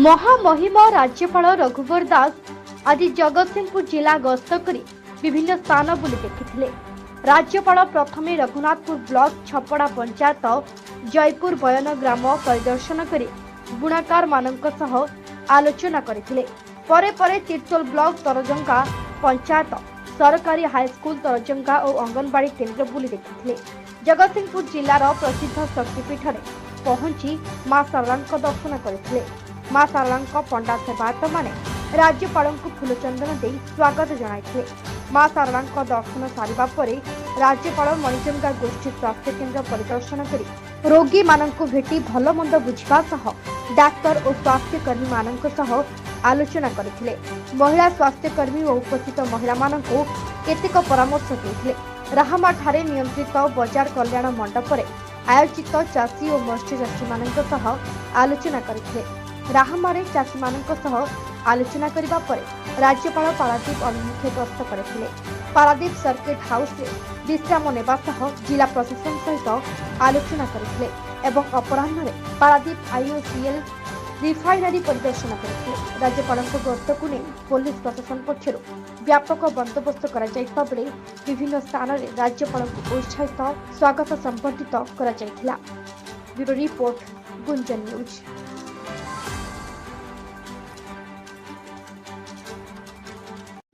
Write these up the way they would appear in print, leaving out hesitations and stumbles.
महामहिम राज्यपाल रघुवर दास आज जगतसिंहपुर जिला गस्त करी विभिन्न स्थान बुली देखिथिले। राज्यपाल प्रथमे रघुनाथपुर ब्लॉक छपड़ा पंचायत जयपुर बयन ग्राम परिदर्शन करी बुणाकार मानक सह आलोचना करथिले। परे परे तिरतोल ब्लॉक तरजंगा पंचायत सरकारी हाईस्कूल तरजंगा और अंगनवाड़ी केन्द्र बुली देखिथिले। जगतसिंहपुर जिलार प्रसिद्ध शक्तिपीठ में पहुंची मां शारदा दर्शन करथिले। मां शारदा पंडा सेवायत माने राज्यपाल को फूलचंदन दे स्वागत जनाइथिले। मां शारदा दर्शन सारिबा परे राज्यपाल मणिजंगा गोष्ठी स्वास्थ्य केन्द्र परिदर्शन करी रोगी माननकु भेटी भल मंद बुझिबा सह डाक्तर और स्वास्थ्य कर्मी माननक सह आलोचना करथिले। महिला स्वास्थ्य कर्मी और उपस्थित महिला माननकु केतेक परामर्श देथिले। राहामा ठारे नियंत्रित बजार कल्याण मंडप रे आयोजित चाषी और मत्स्यचाषी माननक सह आलोचना करथिले। राहामारे चाषी माननक सह आलोचना करिबा परे राज्यपाल पारादीप अभिमुखे गस्त करथिले। पारादीप सर्किट हाउस रे विश्राम नेबा सह जिला प्रशासन सहित आलोचना करथिले एवं अपराह्न रे पारादीप आईओसीएल रिफाइनरी परिदर्शन करथिले। राज्यपाल गस्त को नहीं पुलिस प्रशासन पक्षर व्यापक बंदोबस्त करा जायता बेले विभिन्न स्थान रे राज्यपाल को उत्साहित स्वागत संबर्धित करा जायथिला। Bureau report Gunjan news.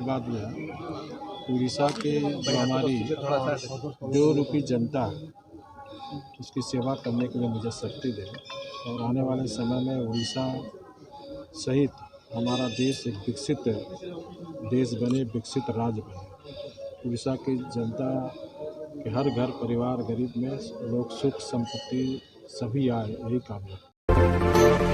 बात यह उड़ीसा के जो हमारी 2 रूपी जनता उसकी सेवा करने के लिए मुझे शक्ति दे और आने वाले समय में उड़ीसा सहित हमारा देश एक विकसित देश बने, विकसित राज्य बने। उड़ीसा की जनता के हर घर परिवार गरीब में लोग सुख संपत्ति सभी आए, यही कामना।